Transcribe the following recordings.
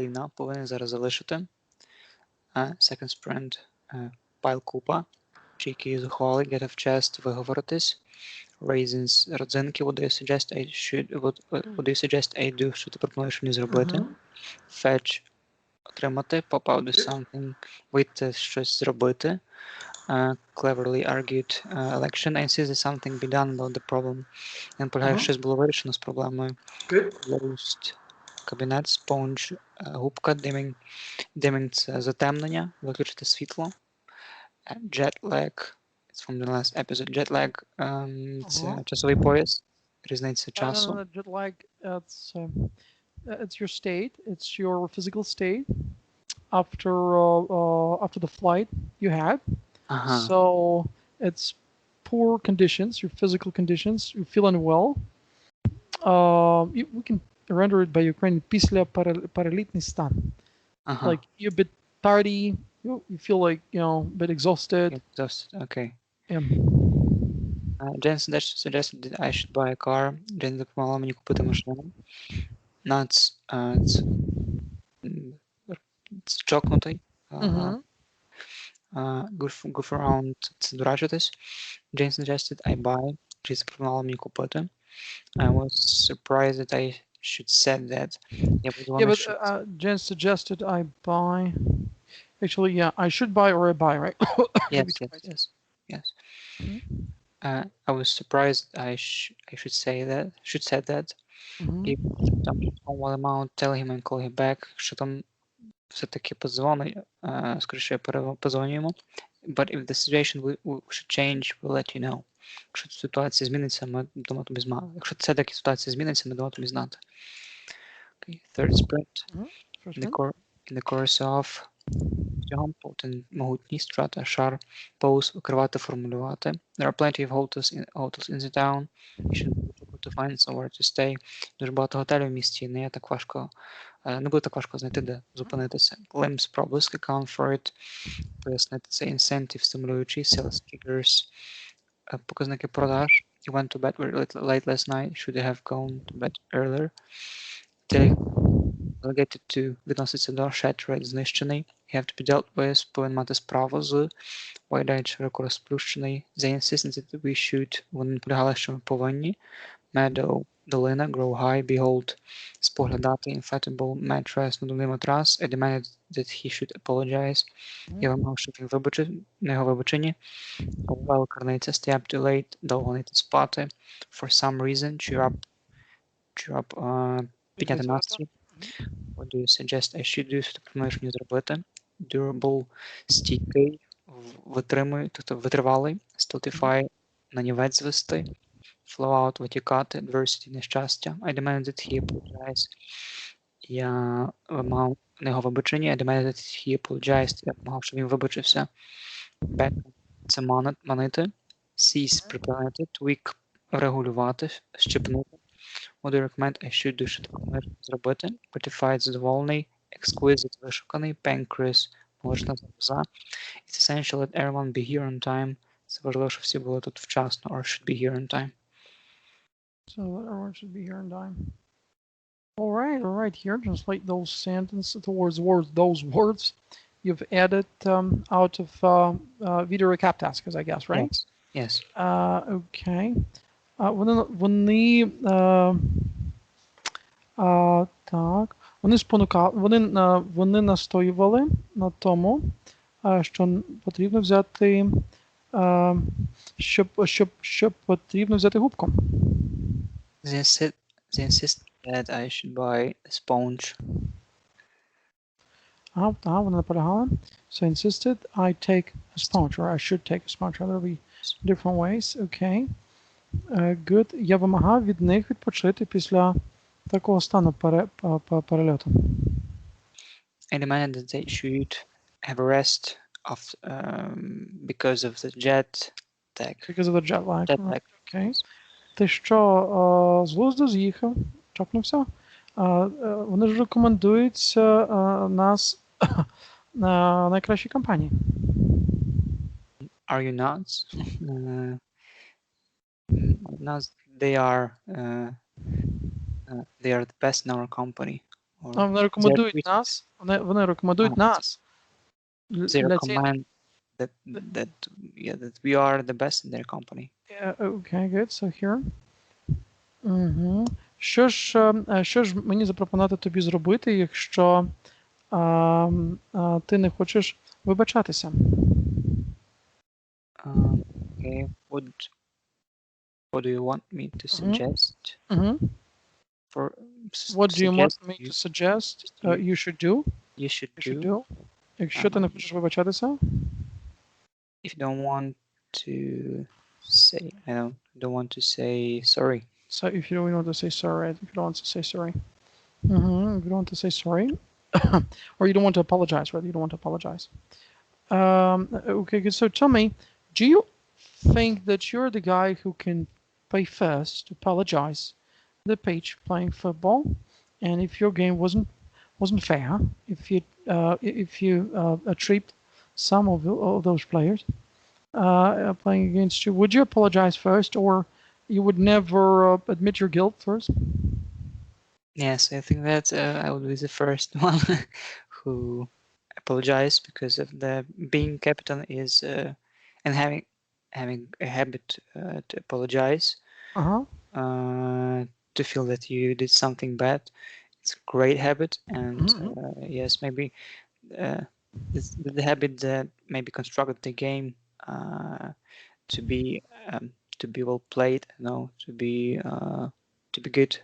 Ліна повинен зараз залишити. Second sprint. Pile купа. Cheeky зухвалий. Get off chest. Виговоритись. Raisins родзинки. What do you suggest I should... What do you suggest I do? Що ти пропонуєш мені зробити? Fetch. Отримати. Pop out do something. Вийти щось зробити. Cleverly argued election. I insist that something be done about the problem. Він полягає, щось було вирішено з проблемою. Closed. Кабінет, sponge, губка, dimming – це затемнення, виключити світло. Jet lag, it's from the last episode. Jet lag – це часовий пояс, різниця часу. Jet lag, it's your state, it's your physical state after the flight you had. So it's poor conditions, your physical conditions, you're feeling well. We can render it by Ukrainian після перелітний стан. Like you're a bit tardy, you feel like, a bit exhausted. Okay. Yeah. Jen suggested that I should buy a car. Jen допомогла мені купити машину. Nuts, це чокнутий. Goof around, це дурачитись. Jane suggested I buy. Jen запропонувала мені купити. I was surprised that I should said that. But Jen suggested I buy. Actually, yeah, I should buy or I buy, right? Yes. I was surprised I should said that. Give some small amount, tell him and call him back. Що там все-таки позвони, скоріше позвоню йому. But if the situation should change, we'll let you know. Якщо ситуація зміниться, ми дамо тобі знати. Якщо це такі ситуація зміниться, ми дамо тобі знати. Okay. Third sprint. In the course of цього могутність, страта, шар, pose, викривати, формулювати. There are plenty of hotels in the town. You should be able to find somewhere to stay. Дуже багато готелів в місті, не буде так важко знайти, де зупинитися. Glimpse, проблиски, comfort, пояснити це, incentive, стимулюючий, sales figures, показники продаж. You went to bed very late last night. Should you have gone to bed earlier? Delegated to відноситься до shattered, знищений. You have to be dealt with, повинен мати справу з. Wide-eyed, широко розплющений. They insisted that we should. Вони наполягали, що ми повинні. Meadow, долина. Grow high, behold. Споглядати. Inflatable mattress, надувний матрас. I demanded that he should apologize. Я вимагав, щоб він вибачив на його вибаченні. Well, криниця. Stay up too late. Довго не йти спати. For some reason, cheer up, підняти настрій. What do you suggest I should do? Що ти пропонуєш мені зробити? Durable, стійкий, витримує, тобто витривалий. Stultify, нанівець звести. Flow out, витікати. Adversity, нещастя. I demanded that he apologize. Я вимагав на його вибачення. I demanded that he apologized. Я вимагав, щоб він вибачився. Back, це манити. Cease, припинити. Tweak, регулювати, щепнути. What do you recommend I should do? Що ти пропонуєш зробити? Gratified, задоволений. Exquisite, вишуканий. Pancreas, молочна залоза. It's essential that everyone be here on time. Це важливо, щоб всі були тут вчасно. Or should be here on time. So everyone should be here on time. All right. Here, translate those sentences towards those words you've added out of video recap tasks, I guess, right? Yes. Okay. Вони настоювали на тому, що потрібно взяти, що потрібно взяти губку. They insist that I should buy a sponge. Вони наполягали. So insisted I take a sponge, or I should take a sponge. There'll be different ways. Okay. Good. Я вимагав від них відпочити після такого стану перельоту. I demanded that they should have a rest because of the jet lag. Because of the jet lag. Okay. Ти що, з глузду з'їхав? Чокнувся? Вони ж рекомендують нас на найкращій компанії. Are you nuts? They are the best in our company. or Вони they're рекомендують tweeting. нас. Вони рекомендують нас They для цієї. recommend that we are the best in their company. Yeah, okay, good. So here. Угу. Що ж мені запропонувати тобі зробити, якщо ти не хочеш вибачатися? Okay, what do you want me to suggest? Угу. For What do you want suggest me to suggest you should do? you should You should do do. Якщо ти не хочеш вибачатися? if you don't want to say don't want to say sorry. So if you don't want to say sorry, if you don't want to say sorry. If you don't want to say sorry. Or you don't want to apologize, right? You don't want to apologize. Okay, good. So tell me, do you think that you're the guy who can pay first to apologize the page playing football, and if your game wasn't fair, if you tripped some of those players playing against you, would you apologize first, or you would never admit your guilt first? Yes, I think that I would be the first one who apologize because of the being captain is and having a habit to apologize. To feel that you did something bad. It's a great habit, and yes, maybe it's the habit that maybe constructed the game to be well played, to be good.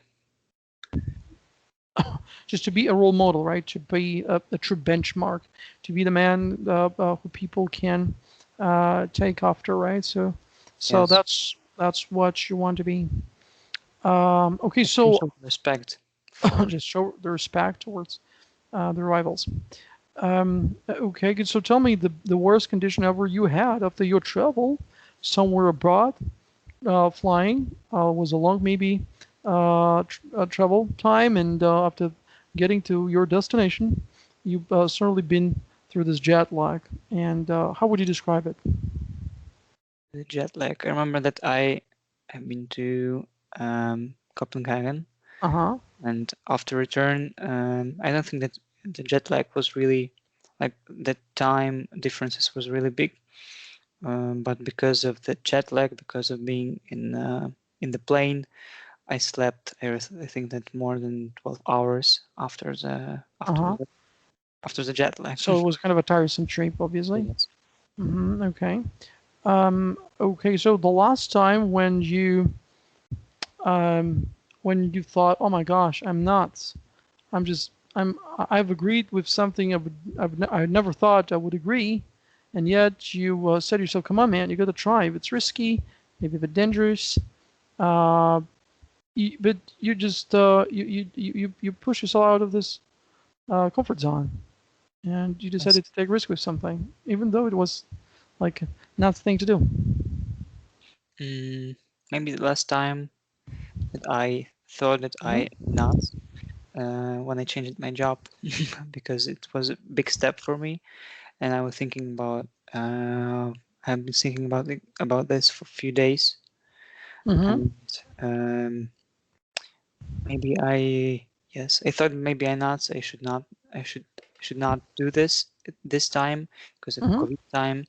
Just to be a role model, right? To be a true benchmark, to be the man who people can take after, right? So Yes. that's what you want to be. Okay, so Respect. just show the respect towards the rivals. Okay, good. So tell me the worst condition ever you had after your travel somewhere abroad, flying, was a long maybe travel time, and after getting to your destination, you've certainly been through this jet lag. And how would you describe it? The jet lag. I remember that I have been to Copenhagen. And after return, I don't think that the jet lag was really like the time differences was really big. But because of the jet lag, because of being in the plane, I slept. I think that more than 12 hours after the jet lag. So it was kind of a tiresome trip, obviously. Yes. Okay. Okay. So the last time when you thought, oh my gosh, I'm nuts. I've agreed with something I never thought I would agree, and yet you said to yourself, come on, man, you got to try. If it's risky, maybe a bit dangerous, but you just you push yourself out of this comfort zone, and you decided to take risk with something, even though it was like not the thing to do. Maybe the last time that I thought that I not when I changed my job because it was a big step for me, and I was thinking about I've been thinking about this for a few days, and maybe I thought maybe I should not do this time because of COVID time.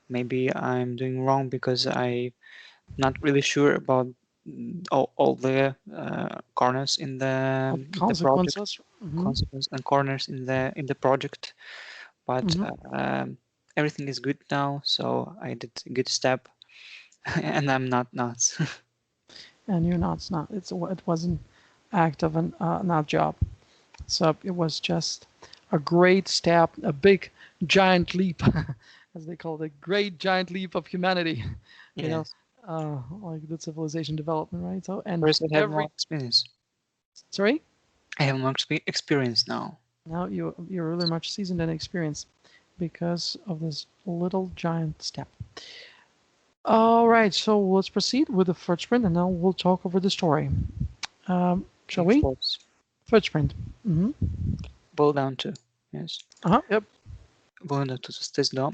Maybe I'm doing wrong because I'm not really sure about all the corners in the project, consequences and corners in the project. But everything is good now, so I did a good step, and I'm not nuts. And you're not. It's not. It wasn't act of an not job. So it was just a great step, a big giant leap, as they call it, a great giant leap of humanity. You know, like the civilization development, right? So and First, I have more experience. Sorry. I have more experience now. Now you're really much seasoned and experienced because of this little giant step. All right, so let's proceed with the third sprint, and now we'll talk over the story. Shall we? Third sprint. Boil down to, yes. Yep. Boil down to sustain dom.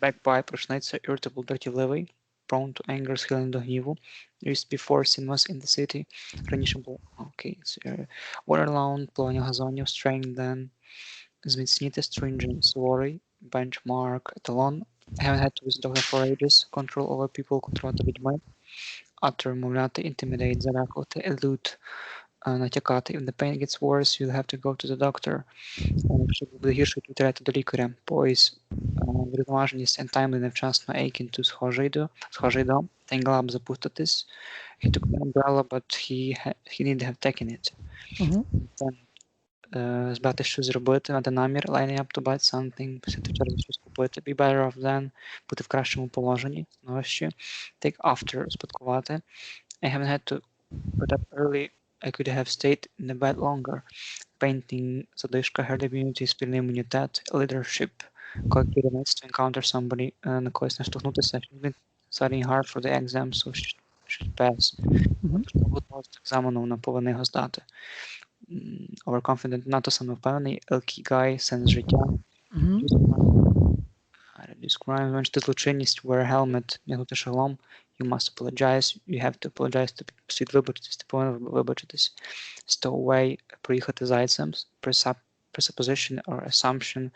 Backpie почнеться irritable dirty левий. prone to anger, схильний до гніву. Used before sinless in the city. Раніше було, окей, waterlound, плавання газонів, strengthen, зміцнити, stringent, суворий, benchmark, еталон. Haven't had to visit doctor for ages, control over people, контролювати людьми, utter, мовляти, intimidate, залякувати, elude, натякати. If the pain gets worse, you'll have to go to the doctor. Якщо буде гірше, то треба до лікаря. Poise, врівноваженість, untimely, невчасно, aching to, схожий до, tangle up, запутатись. He took the umbrella, but he need have taken it. Then, збирати щось зробити, мати намір, lining up to buy something, писати в черзі щось купити, be better off than, бути в кращому положенні, знову ще, take after, успадкувати. I haven't had to get up early, I could have stayed in the bed longer. Painting, задишка, herd immunity, спільний імунітет, leadership, керівництво, encounter somebody, на когось наштовхнутися, studying hard for the exam, so should pass. Готуватися до екзамену, вона повинна його здати. Overconfident, надто самовпевнений, Ikigai, сенс життя, reduce crime, зменшити злочинність, wear helmet, вдягнути шолом, you must apologize, you have to apologize, тобі слід вибачитись, ти повинен вибачитись, stow away, приїхати зайцем, presupposition or assumption,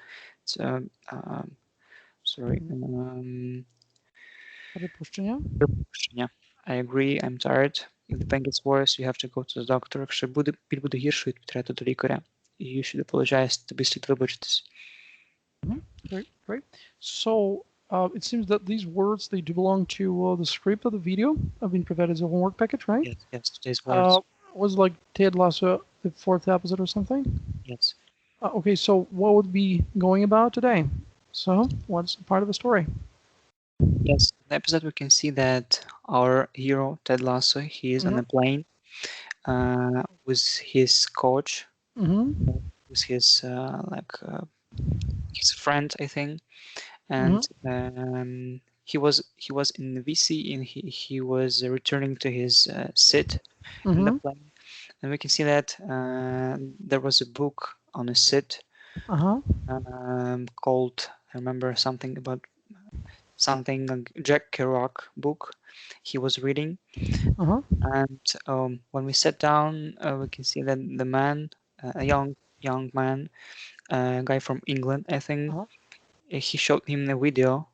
Припущення. I agree, I'm tired. If the pain gets worse, you have to go to the doctor. Якщо біль буде гіршою, тобі треба до лікаря. You should apologize, тобі слід вибачитись. Great. So it seems that these words, they do belong to the script of the video. I've been provided as a homework package, right? Yes, today's words. Was like Ted Lasso, the 4th episode or something? Yes. Okay, so what would be going about today? So what's part of the story? Yes, in the episode we can see that our hero, Ted Lasso, he is on a plane with his coach, with his his friend, I think, and he was in the VC and he was returning to his seat in the plane, and we can see that there was a book on a seat called, I remember something like Jack Kerouac book he was reading, and when we sat down, we can see that the man, a young man, a guy from England, I think, he showed him the video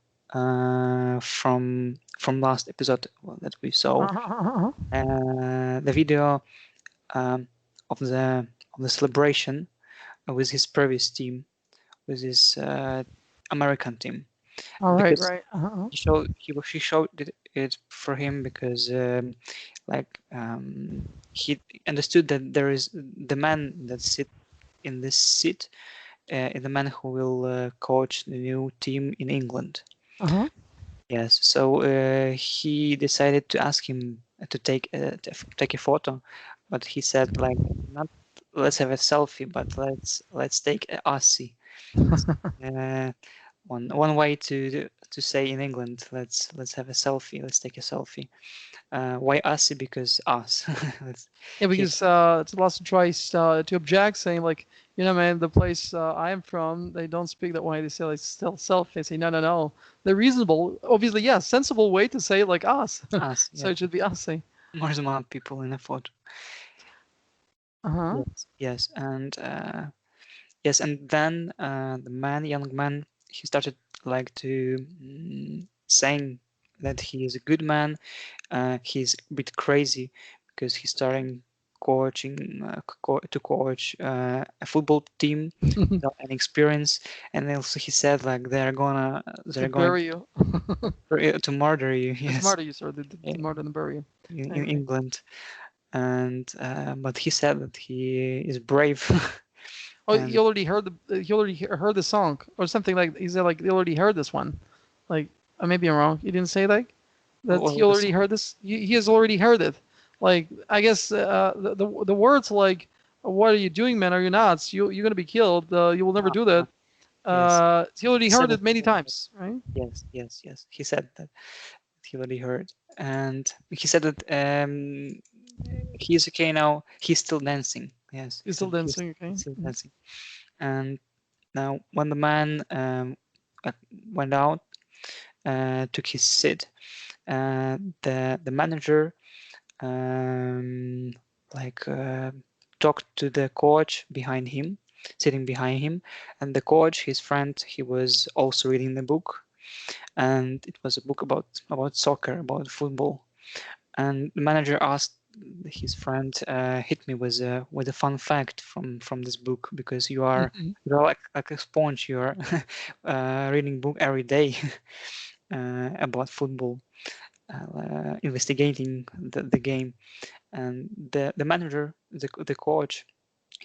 from last episode that we saw, the video of the celebration with his previous team, with his American team. Right. He showed it for him because he understood that there is the man that sit in this seat, the man who will coach the new team in England. Yes, so he decided to ask him to take a photo, but he said like, not let's have a selfie, but let's take a Aussie. One way to say in England, let's have a selfie, let's take a selfie. Why Aussie? Because us. Because Lasso tries to object, saying like, man, the place I am from, they don't speak that way. They say like still selfie. They say no. The reasonable, obviously, sensible way to say like us. So it should be Aussie. More than one people in a photo. Yes, and then the young man, he started like to saying that he is a good man. He's a bit crazy because he's starting to coach a football team without any experience, and also he said like they're going bury you. To murder you. Yes, murder you, sir. The murder and bury you in England, and but he said that he is brave. He already heard the song or something, like he said like he already heard this one. Like maybe I'm wrong. He didn't say that he already heard this. He has already heard it. Like I guess the words like, "What are you doing, man? Are you nuts? You're gonna be killed. You will never do that." He already heard it many times, right? Yes. He said that he already heard, and he said that he's okay now. He's still dancing. Yes, he's still dancing. Okay, still dancing. And now, when the man went out, took his seat, the manager um, like talked to the coach behind him, sitting behind him, and the coach, his friend, he was also reading the book, and it was a book about soccer, about football. And the manager asked his friend, hit me with a fun fact from this book, because Mhm. you're like a sponge. You're reading book every day about football, investigating the game. And the manager, the coach,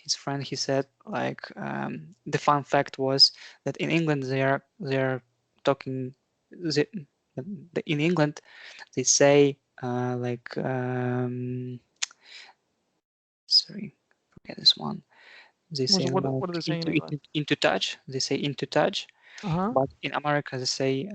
his friend, he said like the fun fact was that in England they are talking the, in England they say like sorry, forget this one. They say What do like they say in England? into touch. They say into touch, Uh-huh. but in America they say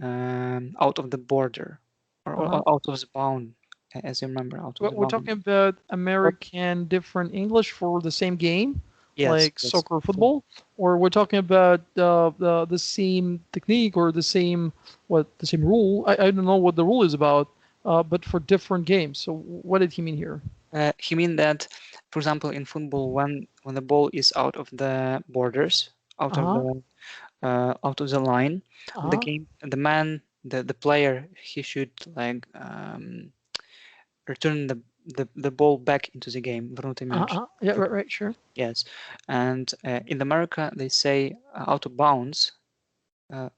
out of the border, Uh-huh. or out of the bound, as you remember, out of the We're bound. talking about But American different English for the same game, yes, like yes. soccer or football, or we're talking about the same technique or the same rule. I don't know what the rule is about, but for different games. So what did he mean here? He mean that, for example, in football, when the ball is out of the borders, Uh-huh. out of the line, Uh-huh. the player, he should like return the ball back into the game, вернути мяч. Uh-huh. Yeah, right, right, sure. Yes, and in America they say out of bounds.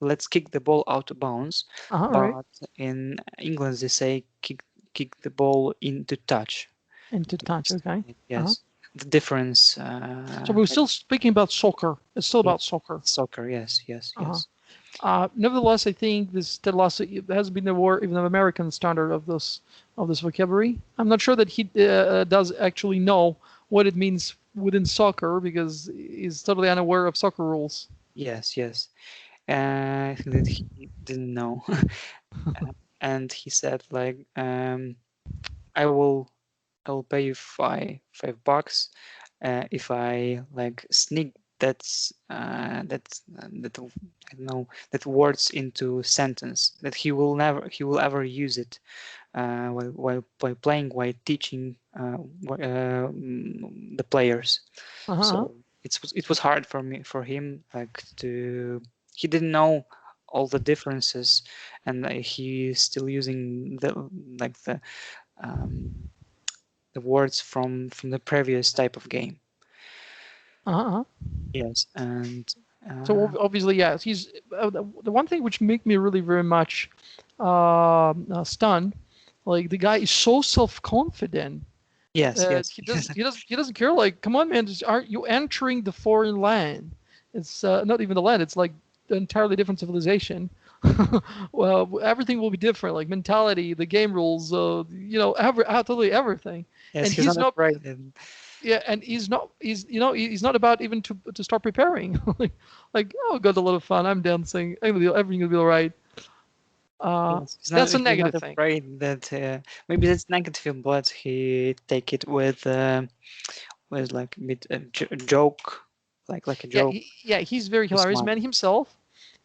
Let's kick the ball out of bounds, Uh-huh, right. but in England they say kick the ball into touch. Into touch, okay. Uh-huh. Yes, the difference. So we're still speaking about soccer. It's still Yeah, about soccer. soccer. Yes, yes, Uh-huh. yes. Nevertheless, I think this Ted Lasso has been the more even the American standard of this vocabulary. I'm not sure that he does actually know what it means within soccer because he's totally unaware of soccer rules. Yes, yes. I think that he didn't know, and he said like, I will pay you $5 if I like sneak I don't know, that words into sentence that he will ever use it while playing, while teaching the players. Uh-huh. So it was hard for him like to he didn't know all the differences, and he's still using like um, the words from the previous type of game. Uh-huh. Yes, and So uh, obviously, yes, he's the one thing which made me really very much stunned. Like the guy is so self-confident. yes, yes, He doesn't care. Like, come on, man, aren't you entering the foreign land? It's not even the land. It's like an entirely different civilization. Well, everything will be different. Like mentality, the game rules, totally everything. yes. And He's he's not not. afraid, and Yeah, and he's not about even to start preparing. like oh, got a lot of fun. I'm dancing. Everything will be all right. yes, That's a he's not negative thing. afraid that maybe that's negative, but he take it with like a bit a joke, like a joke. He's very He's hilarious smart. man himself,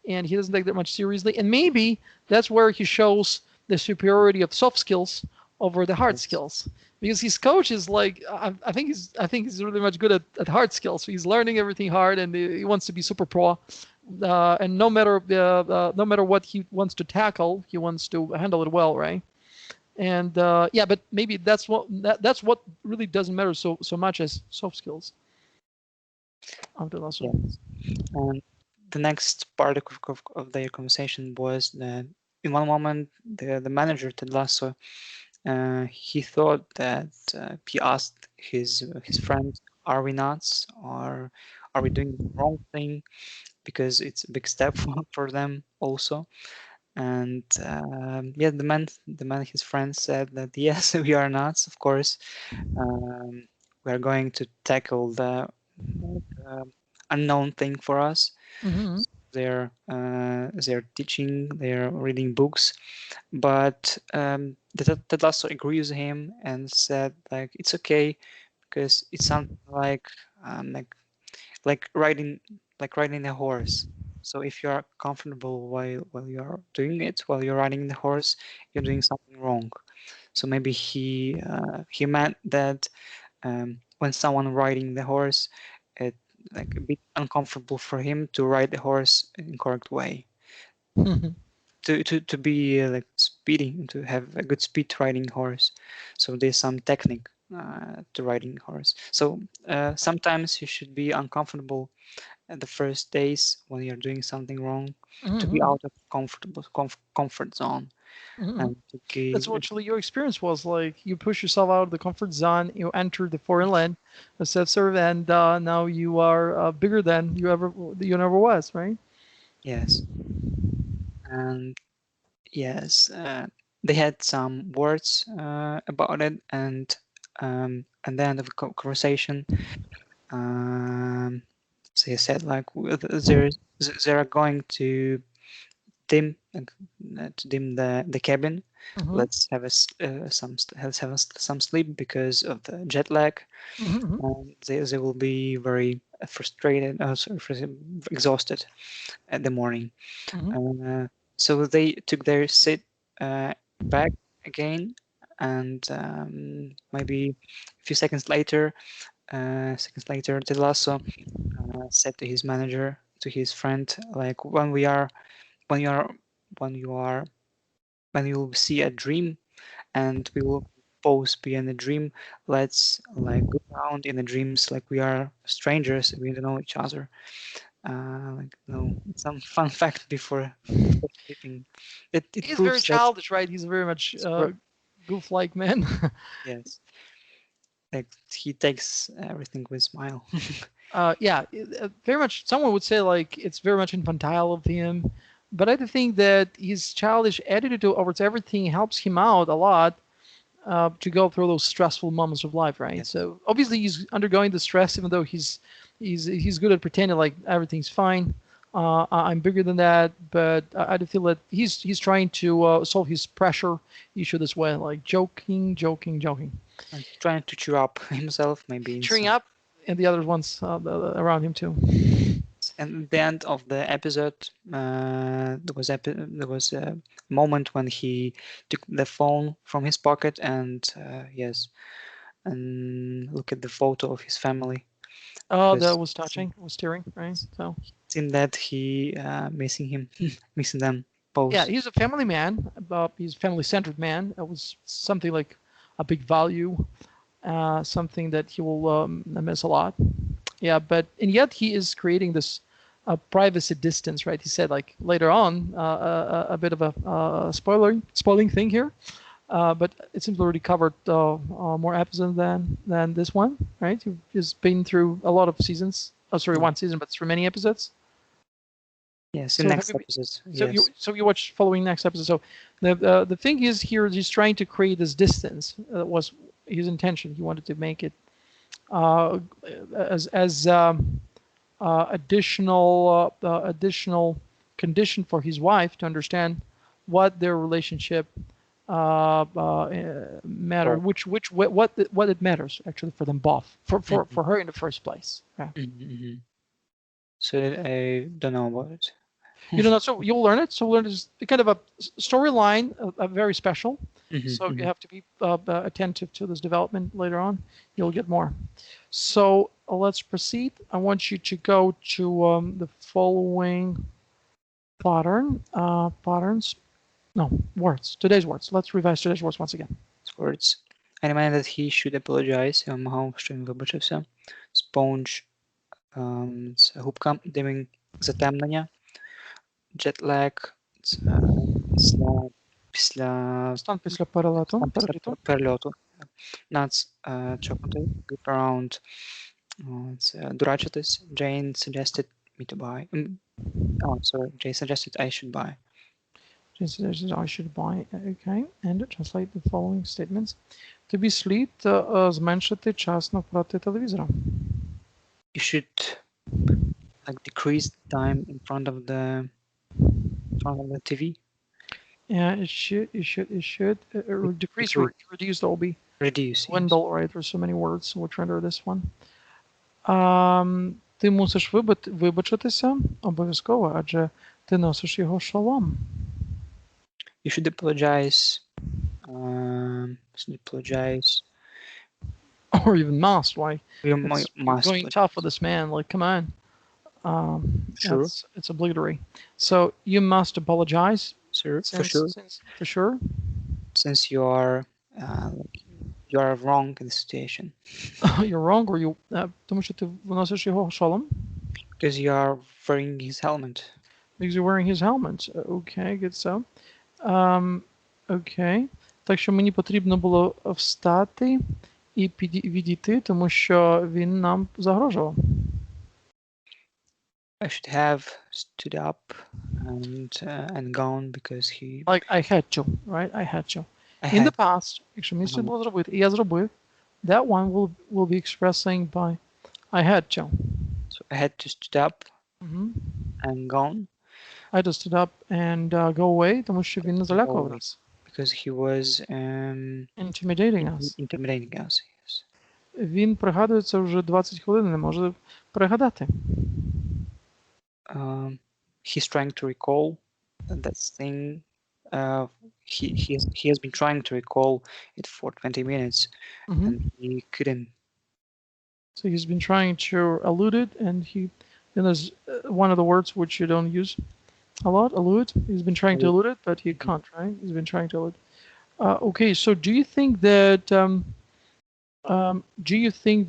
and he doesn't take that much seriously. And maybe that's where he shows the superiority of soft skills over the hard Yes, skills. Because his coach is like, I think he's really much good at hard skills. So he's learning everything hard, and he wants to be super pro. And no matter what he wants to tackle, he wants to handle it well, right? And but maybe that's what really doesn't matter so much as soft skills. After also. yes. And the next part of their conversation was that in one moment the manager Ted Lasso, he thought that he asked his friend, "Are we nuts? Or are we doing the wrong thing?" Because it's a big step for them also. And yeah, the man, his friend said that yes, we are nuts, of course. We are going to tackle the like, unknown thing for us. Mm-hmm. They're teaching, they're reading books, but Ted Lasso agrees with him and said like it's okay because it's something like like riding a horse. So if you are comfortable while you are doing it, while you're riding the horse, you're doing something wrong. So maybe he meant that when someone riding the horse, it like a bit uncomfortable for him to ride the horse in correct way. To be like speeding, to have a good speed riding horse. So there's some technique to riding horse. So sometimes you should be uncomfortable at the first days when you're doing something wrong, to be out of comfort zone and to That's give what actually your experience was like. You push yourself out of the comfort zone. You enter the foreign land, a self serve, and now you are bigger than you never was, right? yes. And yes, they had some words about it, and at the end of the conversation, um, they said like they are going to dim to dim the cabin. Mm-hmm. Let's have let's have some sleep because of the jet lag. Mm-hmm. They will be very frustrated, exhausted at the morning. Mm-hmm. Uh, so they took their sit back again, and maybe a few seconds later, Ted Lasso said to his manager, to his friend, like when you are when you are when you will see a dream, and we will both be in a dream. Let's like go around in the dreams like we are strangers. We don't know each other. Like no, some fun fact before sleeping. It He's very proves that childish, right? He's very much goof-like man. yes, like he takes everything with smile. Yeah, very much. Someone would say like it's very much infantile of him, but I do think that his childish attitude towards everything helps him out a lot to go through those stressful moments of life, right? Yes, So obviously he's undergoing the stress, even though he's good at pretending like everything's fine. I'm bigger than that, but I do feel that he's trying to solve his pressure issue this way, like joking, joking, joking, and trying to cheer up himself maybe in cheering some. up, and the other ones around him too. And at the end of the episode, there was a moment when he took the phone from his pocket and yes, and look at the photo of his family Oh, that because was touching. It was tearing, right? So it's in that he missing him, missing them yeah, both. he's a family man. He's a family-centered man. That was something like a big value, something that he will miss a lot. Yeah, but and yet he is creating this privacy distance, right? He said like later on a bit of a spoiling thing here, but it seems already covered more episodes than this one, right? He's been through a lot of seasons. Oh, sorry, Yeah. one season, but through many episodes. Yes, in So have next you? episode, yes. So you watch following next episode. So the thing is here, he's trying to create this distance. Was his intention. He wanted to make it uh, as additional condition for his wife to understand what their relationship matter, Well, which what it matters actually for them both, mhm, for her in the first place. Yeah. mhm. So I don't know about it. You don't know, so you'll learn it. So learn is kind of a storyline, very special. Mhm, So you mhm. have to be attentive to this development later on. You'll get more. So let's proceed. I want you to go to the following patterns. No, words. Today's words. Let's revise today's words once again. Words. I remind that he should apologize. Я вимагав, що він вибачився. Sponge, це губка, dimming, затемнення, jet lag, це після, після, Стан після перелету. там після Переліту. перельоту. Nuts, чокнутий, good around, це дурачитись. Jane suggested me to buy. Oh, sorry, Jane suggested I should buy. I should buy. Okay. And translate the following statements. Тобі слід зменшити час навпроти телевізора. You should like decrease the time in front of the TV. Yeah, it should decrease or Decrease, reduce. That will be reduce, yes. dwindle, right? There's so many words which render this one. Um, Ти мусиш вибачитися обов'язково, адже ти носиш його шолом. You should apologize. Should apologize. Or even must, like, You it's must going apologize. tough for this man, like, come on. Sure, It's obligatory. So you must apologize, sir, for sure. for sure. Since you are wrong in the situation. You're wrong, or you, тому що ти носиш його шолом. Because you are wearing his helmet. Because you're wearing his helmet. Okay, good so. Окей. Так що мені потрібно було встати і відійти, тому що він нам загрожував. I should have stood up and gone because he. Like I had to, right? I had to. In the past, якщо мені слід було зробити, і я зробив, that one will be expressing by I had to. So I had to stood up and gone. I had to stood up and go away, тому що він залякував нас. Because he was Intimidating us. Intimidating us, yes. Він пригадується вже 20 хвилин, не може пригадати. He's trying to recall that thing. He has been trying to recall it for 20 minutes and he couldn't. So he's been trying to elude it, and there's one of the words which you don't use a lot, elude. He's been trying to elude it, but he can't, right? He's been trying to elude. Okay, so do you think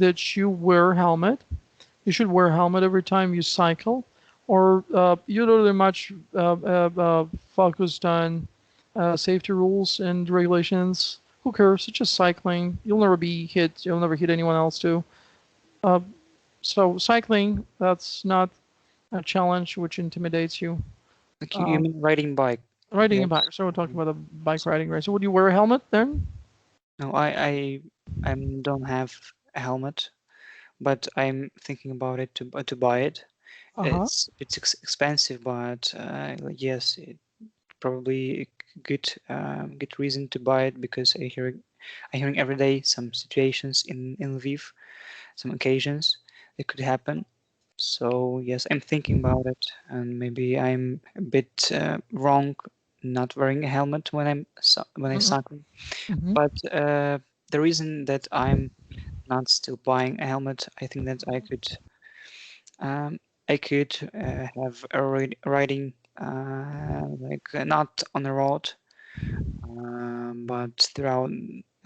that you wear a helmet? You should wear a helmet every time you cycle, or you're not really much focused on safety rules and regulations? Who cares? It's just cycling. You'll never be hit. You'll never hit anyone else too. So cycling, that's not a challenge which intimidates you. Like you mean riding bike? Riding a bike. So we're talking about a bike riding, right? So would you wear a helmet then? No, I don't have a helmet, but I'm thinking about it to buy it. It's expensive, but yes, it probably a good reason to buy it because I'm hearing every day some situations in Lviv, some occasions it could happen. So yes, I'm thinking about it, and maybe I'm a bit wrong not wearing a helmet when I'm cycling. But the reason that I'm not still buying a helmet, I think that I could have a riding like not on the road, but throughout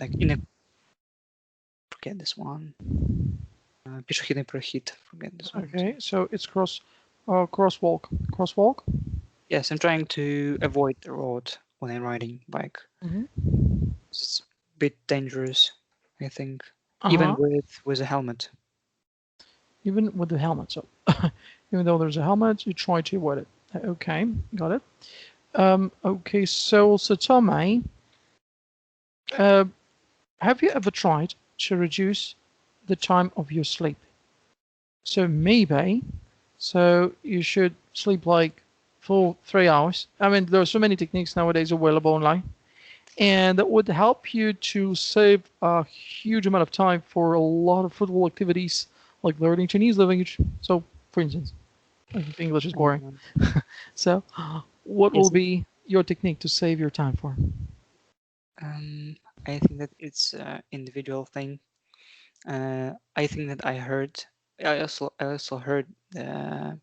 like in a forget this one. Пішохідний прохід. Forget this one. Okay, so it's crosswalk. Crosswalk? Yes, I'm trying to avoid the road when I'm riding bike. It's a bit dangerous, I think, even with a helmet. Even with the helmet, so even though there's a helmet, you try to avoid it. Okay, got it. Okay, so Tomei, have you ever tried to reduce the time of your sleep? So maybe, you should sleep like for 3 hours. I mean, there are so many techniques nowadays available online, and that would help you to save a huge amount of time for a lot of fruitful activities like learning Chinese language. So, for instance, I think English is boring. So, what will be your technique to save your time for? I think that it's an individual thing. I think that I also heard the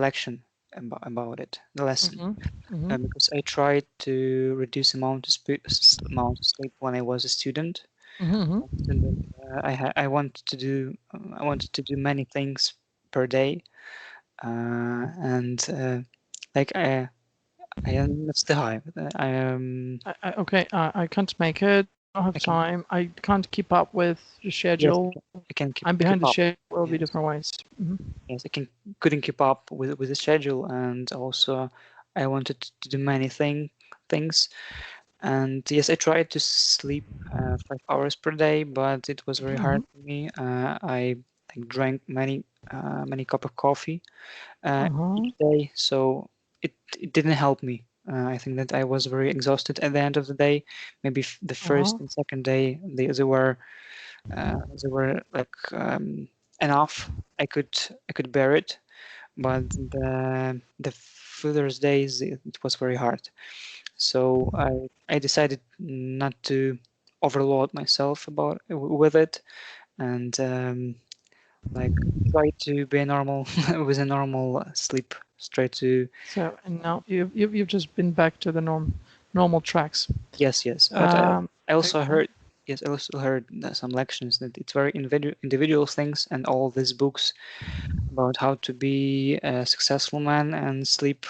lesson about it, the lesson, because I tried to reduce amount of sleep when I was a student. I wanted to do many things per day, and like I am not the high. I can't make it. I don't have time. I can't keep up with the schedule. Yes, I'm behind the schedule. Will be different ways. Yes, I couldn't keep up with the schedule, and also I wanted to do many things. And yes, I tried to sleep 5 hours per day, but it was very hard for me. I drank many cup of coffee each day, so it didn't help me. I think that I was very exhausted at the end of the day. Maybe the first and second day, they were like enough. I could bear it, but the further days it was very hard. So I decided not to overload myself with it, and like try to be normal with a normal sleep. Try to So, and now you've just been back to the normal tracks. yes, but Um, I also okay. heard yes, I also heard some lections that it's very individual things, and all these books about how to be a successful man and sleep,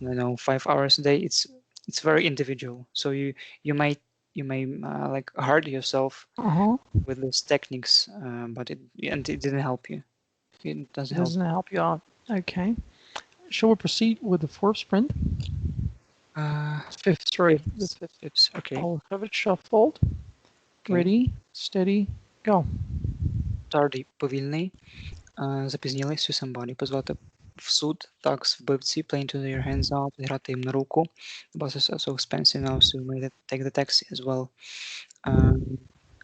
5 hours a day. It's very individual. So you may like hurt yourself Uh-huh. with these techniques, but it didn't help you. It doesn't help. Doesn't help you out. Okay. Shall we proceed with the fourth sprint? Uh, Fifth, sorry, the Fifth, fifth. fifth. Okay, I'll have it shuffled. okay. Ready, steady, go. Tardy, повільний. Запізнілись to somebody. Позвати в суд, thugs, вбивці, playing to their hands out, грати їм на руку. The bus is so expensive now, so we made it take the taxi as well.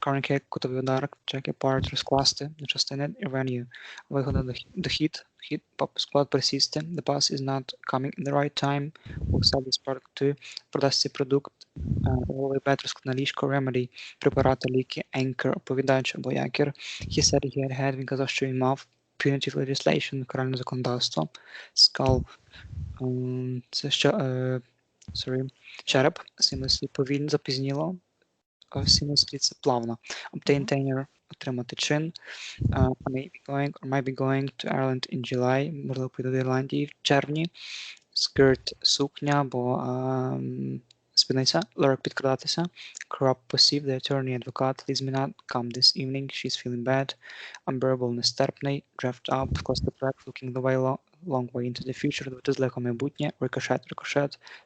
Corner kick, кутовий удар, check apart, розкласти на частини, revenue. Вигода дохід, склад присісти. The bus is not coming in the right time. We'll sell this product to. Продасть цей продукт. Голови бед, розкладна ліжко, remedy, препарати, ліки, anchor, оповідач або якір. He said he had, він казав, що він мав. Punitive legislation, каральне законодавство. Skull, це що, sorry, череп, seamlessly, повільно, запізніло, seamlessly, це плавно. Obtain tenure, отримати чин. I may be going or might be going to Ireland in July, можливо, піду до Ірландії в червні. Skirt, сукня, або спідниця, lurk, підкрадатися. Corrupt, посів, the attorney, адвокат, leaves me not, come this evening, she's feeling bad. Unbearable, нестерпний, draft up, вкласти проект, looking the way long way into the future, дивитись далеко майбутнє, ricochet,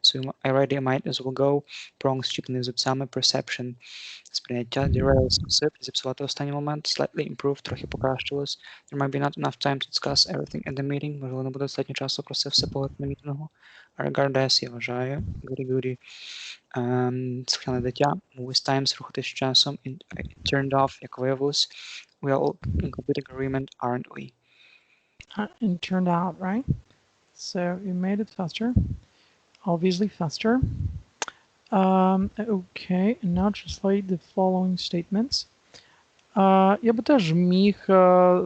so I already might as well go, prongs, щіплені зубцями, perception, сприйняття, derail, скосити, зіпсувати в останній момент, slightly improve, трохи покращилось, there might be not enough time to discuss everything at the meeting, можливо, не буде достатньо часу про це все поговорити на мітингу, I regard as, я вважаю, goody, слухняне дитя, move with times, рухатись з часом, it turned off, як виявилось, we are all in complete agreement, aren't we? And turned out, right? So you made it faster, obviously faster. Okay, and now translate the following statements. Я би теж міг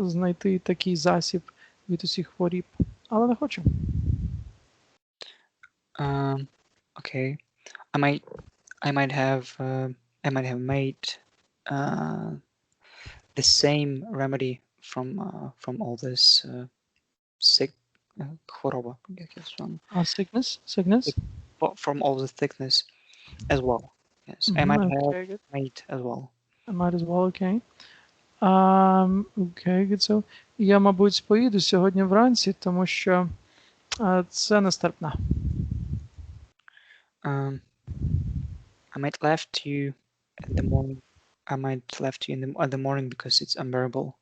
знайти такий засіб від усіх хворіб, але не хочу. Okay, I might have made the same remedy from all this sick choroba, Sickness? from all the thickness as well. Yes, I might have good. made as well. I might as well, okay. Okay, good. So, я, мабуть, поїду сьогодні вранці, тому що це нестерпно. I might left you in the morning. I might left you in the morning because it's unbearable.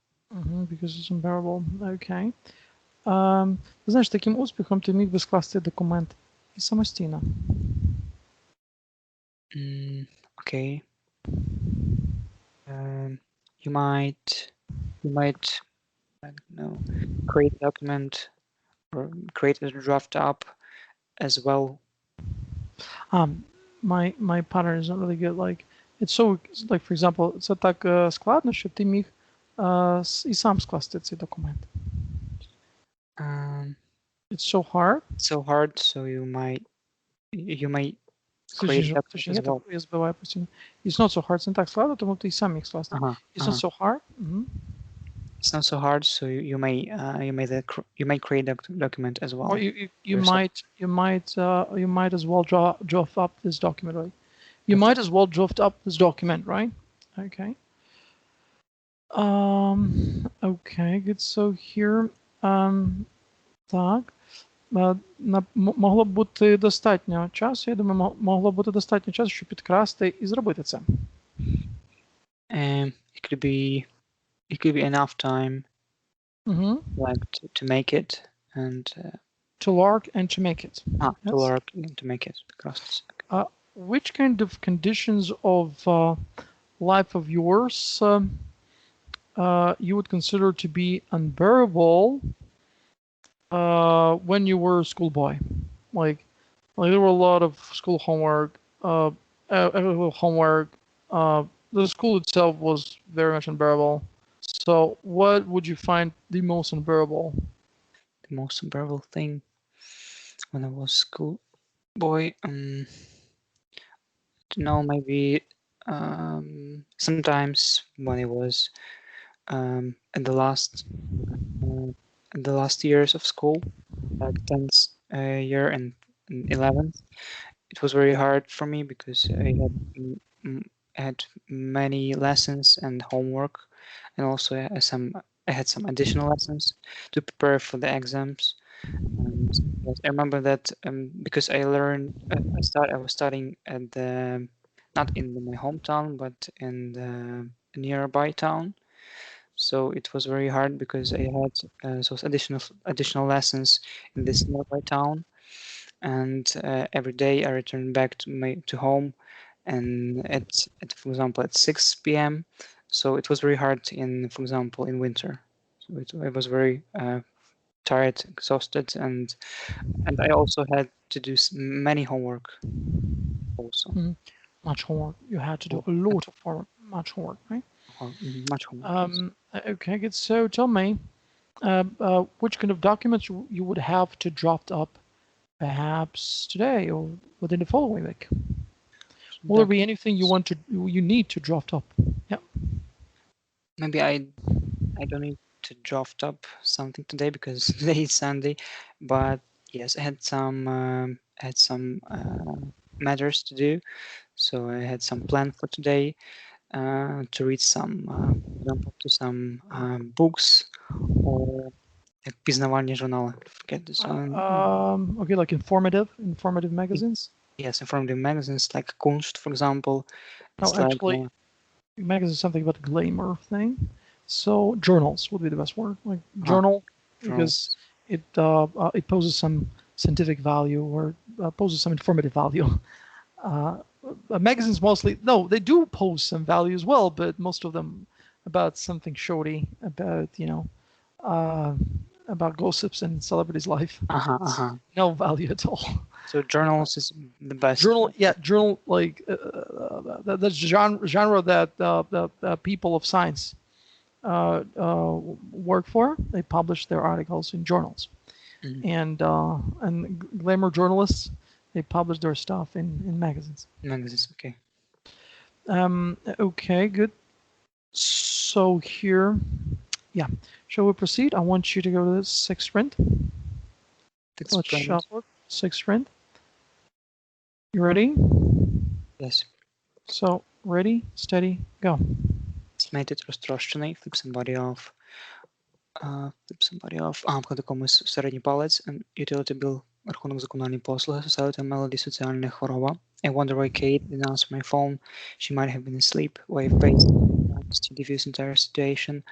Because it's unbearable. Okay. Ти знаєш, таким успіхом ти міг би скласти документ і самостійно. Okay. You might, I don't know, create a document or create a draft up as well. My pattern is not really good. Like, it's so, like, for example, це так складно, що ти міг і сам скласти цей документ. It's so hard. So hard, so you might create a document as well. Я збиваю постійно. It's not so hard, це не так складно, тому ти і сам міг скласти. It's not so hard. It's not so hard, so you may create a document as well. Or you might as well draft up this document, right? You might as well draft up this document, right? Okay. Okay, good. So here, так. Могло б бути достатньо часу. Я думаю, могло б бути достатньо часу, щоб підкрасти і зробити це. It could be enough time, like to make it and to lurk and to make it. To lurk and to make it. Which kind of conditions of life of yours you would consider to be unbearable when you were a schoolboy? Like, there were a lot of school homework, homework. The school itself was very much unbearable. So, what would you find the most unbearable? The most unbearable thing when I was school boy, maybe sometimes when it was in the uh, years of school, like 10th year and 11th, it was very hard for me because I had many lessons and homework, and also I had some additional lessons to prepare for the exams. And yes, I remember that because I was studying at the not in my hometown, but in the nearby town. So it was very hard because I had those additional lessons in this nearby town, and every day I returned back to home, and for example at 6 p.m. So it was very hard for example in winter. So I was very tired, exhausted, and I also had to do many homework also. Hmm. Much homework. You had to do Oh, a lot of homework, much homework, right? much homework, yes. Okay, good. So tell me, which kind of documents you would have to draft up perhaps today or within the following week? Will there be anything you need to draft up? Yeah. Maybe I don't need to draft up something today because today is Sunday, but yes, I had some matters to do, so I had some plan for today to read for example, to some books or like пізнавальні журнали. Forget this one. Okay, like informative magazines. Yes, and from the magazines like Kunst, for example. No, It's like actually, magazine is something about the glamour thing. So journals would be the best word, like uh, journal, because journals. it poses some scientific value or poses some informative value. Uh, magazines mostly no, they do pose some value as well, but most of them about something shoddy, uh, about gossips and celebrities' life. Uh-huh. No value at all. So journals is the best. Journal, yeah, journal like that's genre that the people of science work for. They publish their articles in journals, Mhm. and glamour journalists, they publish their stuff in magazines. Magazines, okay. Okay, good. So here, yeah, shall we proceed? I want you to go to the sixth sprint. That's Let's brilliant. shuffle. Sixth sprint. You ready? Yes. So ready, steady, go. Estimated розтрощений, flip somebody off. Flip somebody off. Вклади комусь середній палець. And utility bill, рахунок за комунальні послуги. Society Melody, соціальна хвороба. I wonder why Kate didn't answer my phone. She might have been asleep. Wave based to diffuse entire situation.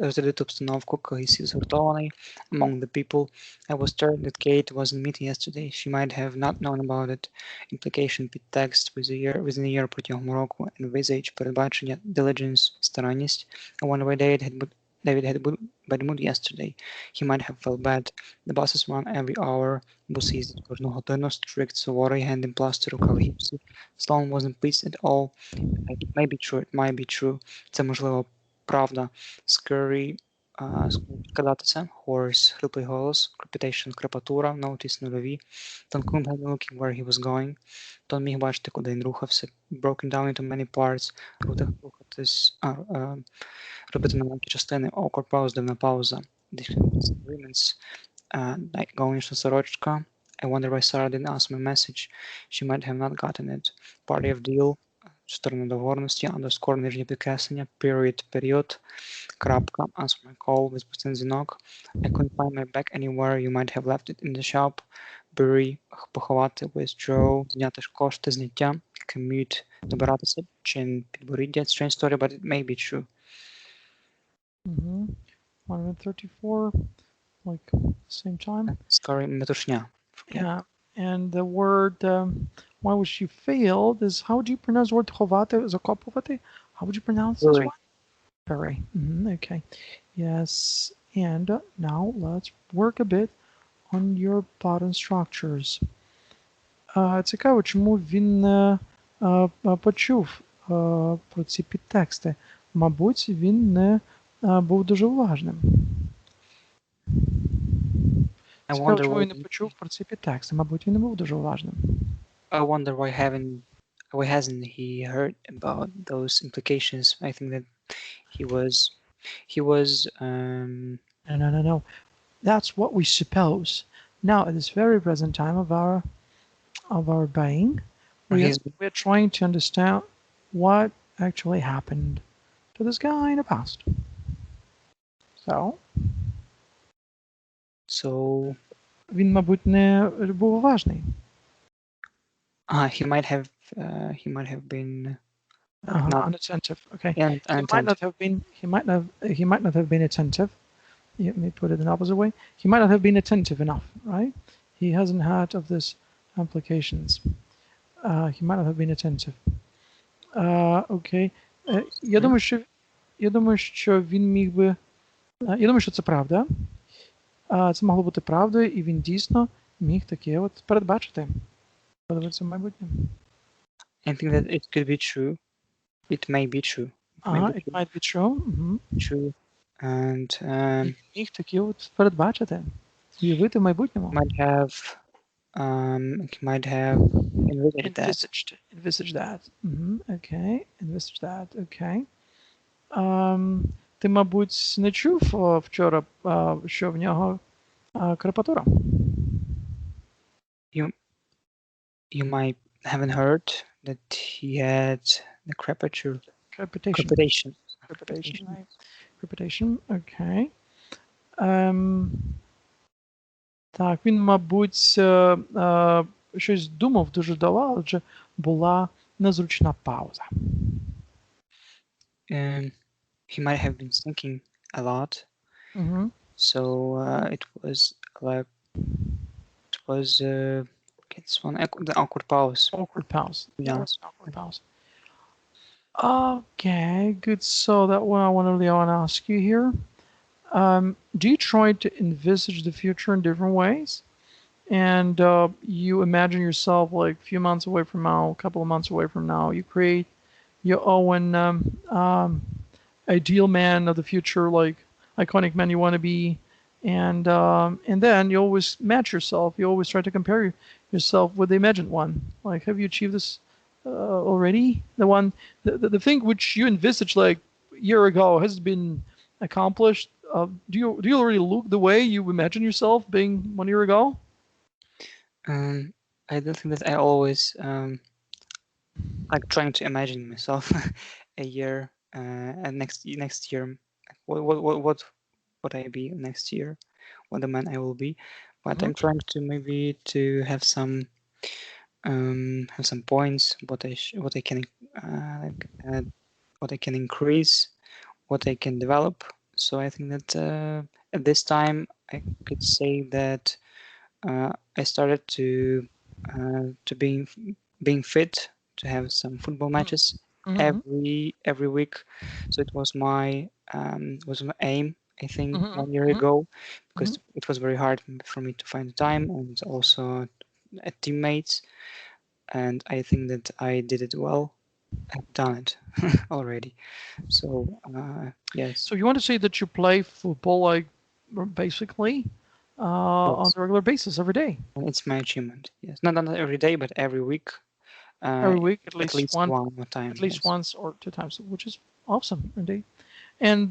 Розрядити обстановку, cohesive, згуртований among the people. I was certain that Kate wasn't meeting yesterday. She might have not known about it. Implication pід text within a year протягом року. Envisage, передбачення, diligence, старанність. I wonder why David had bad mood yesterday. He might have felt bad. The buses run every hour. Бус їздить кожну годину. Strict, суворий, hand in plaster, рука в гіпсі. Sloan wasn't pleased at all. It may be true, it might be true. Це можливо правда. Scurry, підкрадатися. Horse, хриплий голос. Crepitation, крепатура. Notice, нульові. Тонкун had been looking where he was going. Тон міг бачити, куди він рухався. Broken down into many parts. Робити на маленькі частини. Awkward pause, дивна пауза. Disagreements. Гонячна сорочка. I wonder why Sarah didn't ask my message. She might have not gotten it. Party of deal. Сторони договорності. Underscore, нижнє підкреслення. Period, період. Крапка. Answer my call. Відпустити дзвінок. I couldn't find my bag anywhere. You might have left it in the shop. Bury. Поховати. Withdraw. Зняти кошти. Зняття. Commute. Добиратися. Чин підборіддя. Strange story, but it may be true. 134, like same time. Scary метушня. Yeah, and the word why was she failed is how would you pronounce the word ховати, закопувати? How would you pronounce this Bury. one? Pare. Okay. Yes. And now let's work a bit on your pattern structures. Цікаво, чому він не почув про ці підтексти. Мабуть, він не був дуже уважним. I Цікаво, wonder чому why він не почув про ці підтексти. Мабуть, він не був дуже уважним. I wonder why hasn't he heard about those implications? I think that he was No. That's what we suppose. Now, at this very present time of our being, or we're trying to understand what actually happened to this guy in the past. So, він, мабуть, не був уважний. he might have been not Unattentive. Okay. unattentive. He might not have been attentive. Let me put it in the opposite way. He might not have been attentive enough, right? He hasn't had of this implications. He might not have been attentive. Okay. Я думаю, що він міг би. Я думаю, що це правда. Це могло бути правдою, і він дійсно міг таке от передбачити. Подивитися в майбутнє. I think that it could be true. It may be true. It might be true. True. And міг такі от передбачити, уявити в майбутньому. Might have envisaged that. Okay. Envisage that. Okay. Ти, мабуть, не чув вчора, що в нього крепатура? You might haven't heard that he had the crepitation. Crepitation. Okay. Так, він, мабуть, щось думав дуже довго, адже була незручна пауза. He might have been thinking a lot. So it was it's the awkward pause. Awkward pause. Yes, awkward pause. Okay, good. So that one I want to ask you here. Do you try to envisage the future in different ways? And you imagine yourself like a few months away from now, a couple of months away from now. You create your own ideal man of the future, like iconic man you want to be, and then you always match yourself. You always try to compare yourself with the imagined one. Like, have you achieved this already? The thing which you envisaged like a year ago has been accomplished. Do you already look the way you imagine yourself being 1 year ago? I don't think that I always like trying to imagine myself a year and next year. What would I be next year? What the man I will be? But I'm trying to maybe to have some points. What I can what I can increase, what I can develop. So I think that at this time I could say that I started to being fit, to have some football matches every week. So it was my aim, I think, 1 year ago, because it was very hard for me to find the time, and also teammates. And I think that I did it well. I've done it already. So yes. So you want to say that you play football like basically on a regular basis every day? It's my achievement. Yes, not every day, but every week. Every week, at least one time. At least once or 2 times, which is awesome indeed. And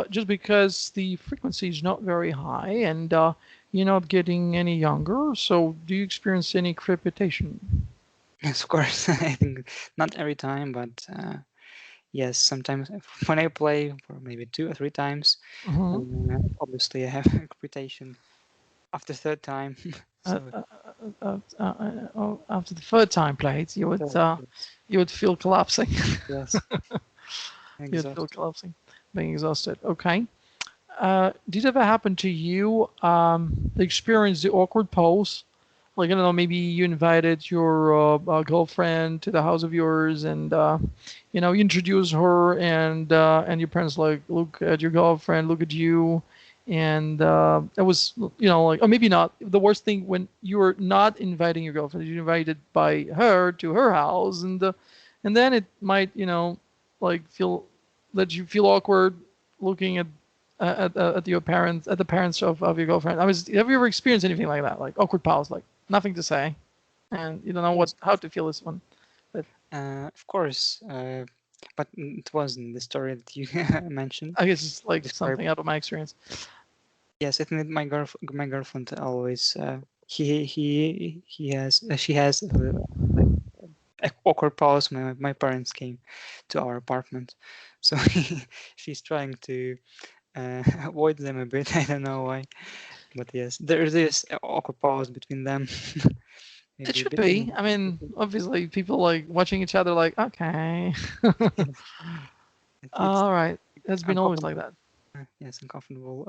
just because the frequency is not very high, and you're not getting any younger, so do you experience any crepitation? Yes, of course. I think not every time, but yes, sometimes when I play for maybe 2 or 3 times, obviously I have a crepitation after third time. After the third time played, you would feel collapsing. Yes. You'd feel collapsing, being exhausted. Okay. Did it ever happen to you, experience the awkward pause like I don't know, maybe you invited your girlfriend to the house of yours, and you introduce her, and your parents like look at your girlfriend, look at you, and it was like, or maybe not. The worst thing when you were not inviting your girlfriend, you invited by her to her house, and then it might like feel that you feel awkward looking at your parents, at the parents of your girlfriend. Have you ever experienced anything like that, like awkward pause, like nothing to say, and you don't know Yes, how to feel this one? But of course. But it wasn't the story that you mentioned. I guess it's like Described. something out of my experience. Yes, I think that my girlfriend always he has she has like a awkward pause when my parents came to our apartment, so she's trying to avoid them a bit. I don't know why, but yes, there is this awkward pause between them. It Maybe a should bit. be. I mean, obviously, people like watching each other, like, okay, Yes, it's all right. It's been always like uncomfortable. that. Yes, uncomfortable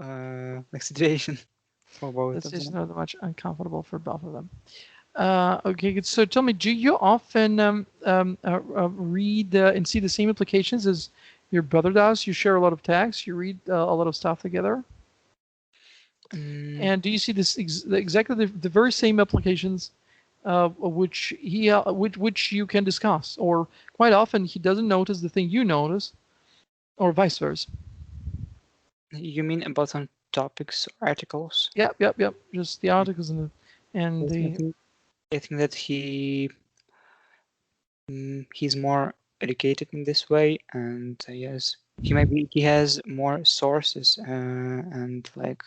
like situation for both That's of just them. not much uncomfortable for both of them. Okay, good. So tell me, do you often read and see the same applications as your brother does? You share a lot of texts. You read a lot of stuff together. Mm, And do you see exactly the very same applications which you can discuss, or quite often he doesn't notice the thing you notice, or vice versa? you mean about some topics or articles? Yep, yep, yep. Just the articles and Yes, the. I think that he's more educated in this way, and yes, he has more sources and like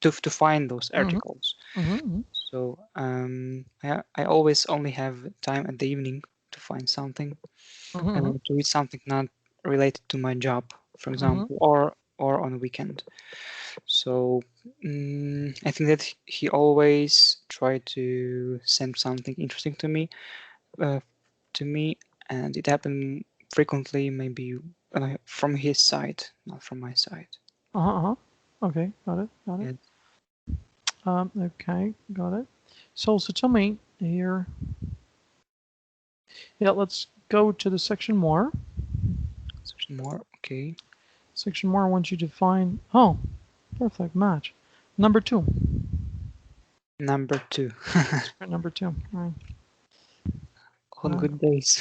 to find those Mm-hmm, articles. mm-hmm, So I always only have time at the evening to find something, mm-hmm, to read something not related to my job, for mm-hmm, example, or on a weekend. So I think that he always tried to send something interesting uh, to me, and it happened frequently, maybe from his side, not from my side. uh-huh, uh-huh. Okay, got it, got it. Yeah, Okay, got it. So tell me here. Yeah, let's go to the section more. search more. Okay, Section more. I want you to find. Oh, perfect match. Number two. number two. Sprint number two. All right. On good days.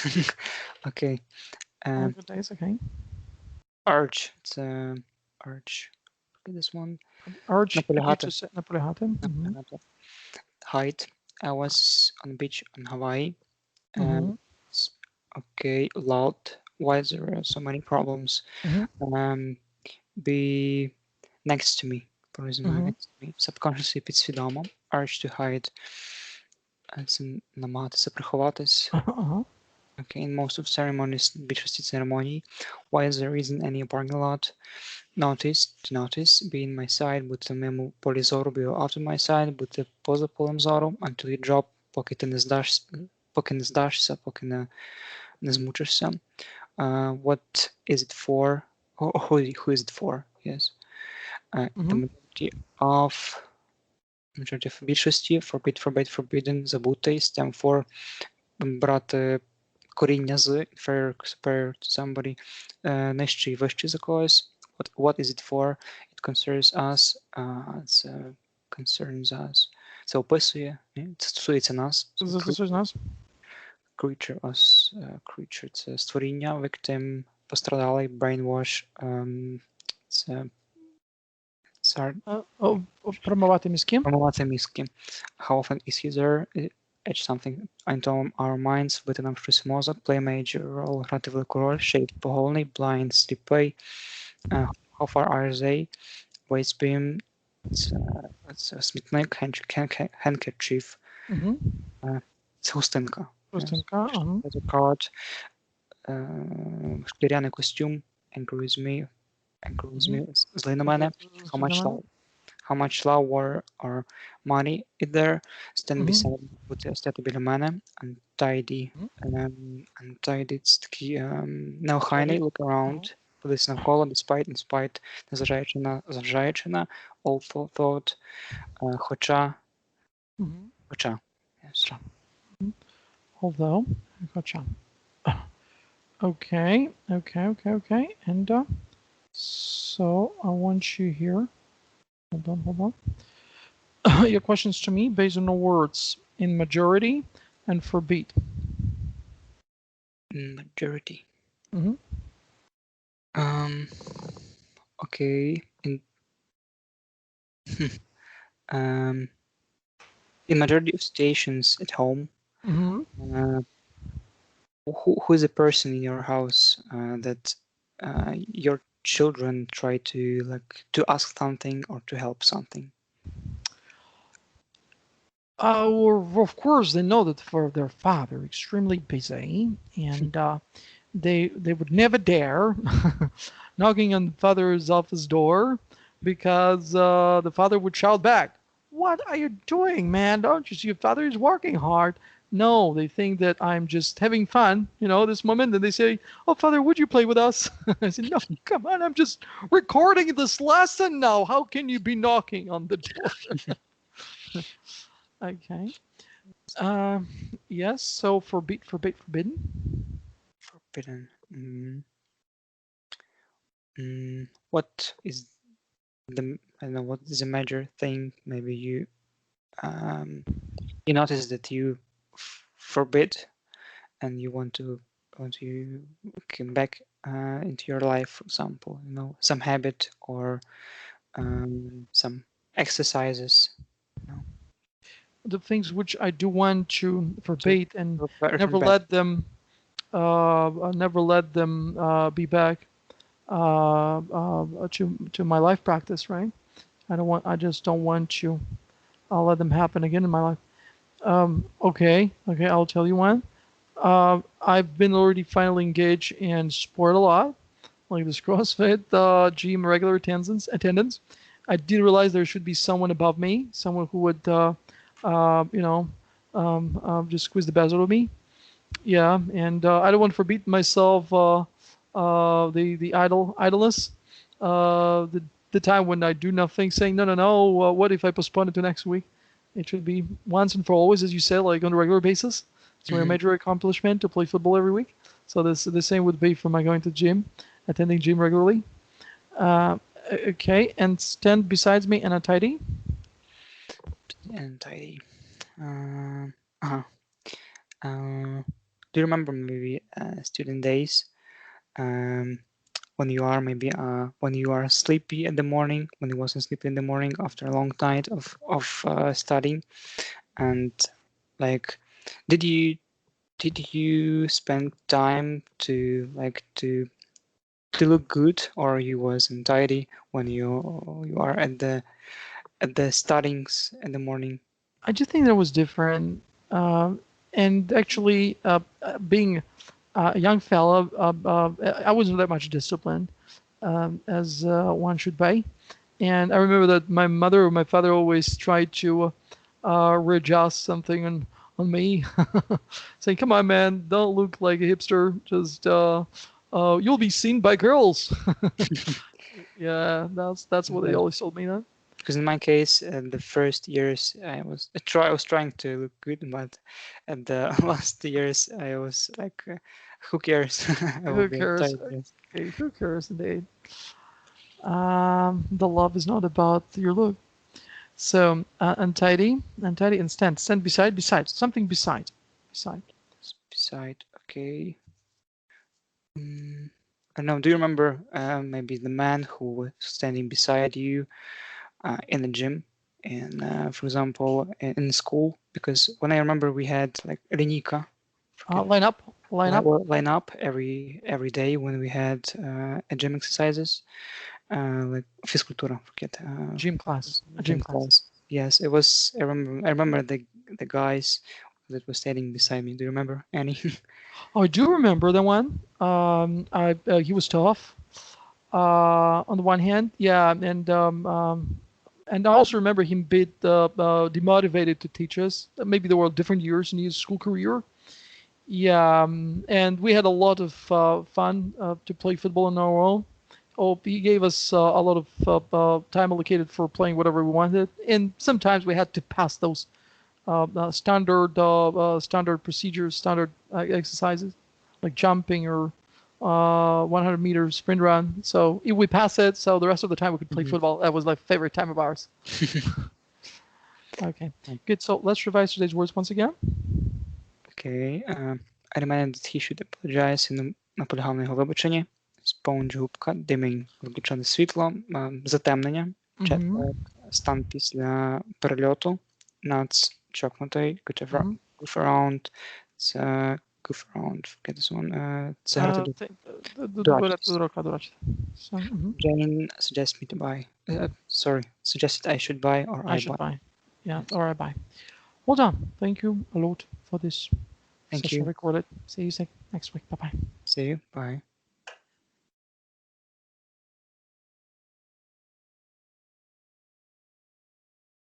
Okay. All Um, good days. Okay. arch. It's arch. Look at this one. Urge you Napolihata. to set Napolihata. Mm-hmm. Napolihata. Height. I was on the beach in Hawaii. Mm-hmm. S- okay. Loud. Why is there so many problems? Mm-hmm. Um, be next to me. Приземляй Mm-hmm. next to me. Subconsciously підсвідомо. Urge to hide. Це намагатися приховатись. Uh-huh. Okay, in most of ceremonies, більшості церемоній. Why is there isn't any parking lot? Notice, to notice, be in my side, бути в моєму полі зору, be out of my side, бути поза полем зору, until you drop, поки ти не здашся, поки не змучишся. What is it for? Who is it for? Yes. The Mm-hmm. majority of більшості, forbidden, забути, stem for, брати коріння з, inferior, superior to somebody, нижче і вище за когось. What is it for? It concerns us. Це concerns us. Це описує, це стосується нас. This is nice. Creature, us, creature, це створіння, victim, пострадалий, brainwash, це Промивати мізки. промивати мізки. How often is he there? Etch something into our minds, вбити нам щось в мозок, play major role, грати велику роль, shade поголений, blind, сліпий, how far are they, waste beam, це смітник, handkerchief, Mm-hmm. це хустинка. Хустинка. Uh-huh. Yes. Card, шкіряний костюм, angry with me, злий на мене, how much love or money is there, stand beside, бути стати біля мене, untidy, untidy, це такий неохайний, look around, подивитися навколо, despite, незважаючи на, all thought, хоча, Cha. Although, cha. Okay. And so I want you here. Hold on. Your questions to me based on the words in majority and forbid. Majority. Mhm. Okay. Um, in majority of situations at home, Mhm. who is a person in your house that your children try to ask something or to help something? Well, of course, they know that for their father, extremely busy, and they would never dare knocking on the father's office door because the father would shout back, "What are you doing, man? Don't you see your father is working hard?" No, they think that I'm just having fun, this moment. And they say, "Oh, father, would you play with us?" I said, "No, come on, I'm just recording this lesson now. How can you be knocking on the door?" Okay. Um, yes. So forbidden. Forbidden. What is I don't know, what is a major thing maybe you notice that you forbid and you want to come back into your life, for example, some habit or some exercises, you know, The things which I do want to to forbid and prepare for never bed. let them be back to my life practice, right? I just don't want to let them happen again in my life. Okay, I'll tell you one. I've been already finally engaged in sport a lot, like this CrossFit, gym, regular attendance. I did realize there should be someone above me, someone who would, uh, you know, just squeeze the best out of me. Yeah, and I don't want to forbid myself the idleness, the time when I do nothing, saying no. What if I postpone it to next week? It should be once and for always, as you said, like on a regular basis. It's my Mhm. major accomplishment to play football every week. So the same would be for my going to gym, attending gym regularly. Uh, okay, and stand besides me and untidy. And tidy. Uh-huh. Do you remember maybe student days, um, when you are sleepy in the morning, when you wasn't sleepy in the morning after a long night of studying, and like, did you spend time to look good, or you was untidy when you are at the studyings in the morning? I just think that was different. And actually, being a young fella, I wasn't that much disciplined as one should be. And I remember that my mother or my father always tried to readjust something on me, saying, "Come on, man, don't look like a hipster. Just you'll be seen by girls." Yeah, that's what they Because always told me. That. in my case, the first years I was trying to look good, but at the last years I was like, who cares? I will Who be cares? tired. Yes. Okay, who cares? Indeed. The love is not about your look. So untidy, and stand beside, something beside. Beside, okay. I don't know. Do you remember maybe the man who was standing beside you in the gym, and for example, in school? Because when I remember, we had like Renika, forget Line up. line up every day when we had a gym exercises, like физкультура, forget Gym class, a gym gym class. class. Yes, it was. I remember the guys that were standing beside me. Do you remember any? Oh, I do remember the one. He was tough. On the one hand, yeah, and I also remember him a bit demotivated to teach us. Maybe there were different years in his school career. Yeah, and we had a lot of fun to play football on our own. Oh, he gave us a lot of time allocated for playing whatever we wanted, and sometimes we had to pass those standard procedures, standard exercises, like jumping or 100 meter sprint run. So if we pass it, so the rest of the time we could play football. That was my favorite time of ours. Okay, good. So let's revise today's words once again. Okay. I reminded that he should apologize і наполягав на його вибаченні. Sponge губка, dimming виключати світло, затемнення, jet lag, стан після перельоту, nuts чокнутий, goof around, це goof around, forget this one, це грати дурачити. Jane suggests me to buy, suggested I should buy or I should buy. Yeah, or I buy. Well done. Thank you a lot for this Thank session you. recorded. See you next week. Bye-bye. See you. Bye.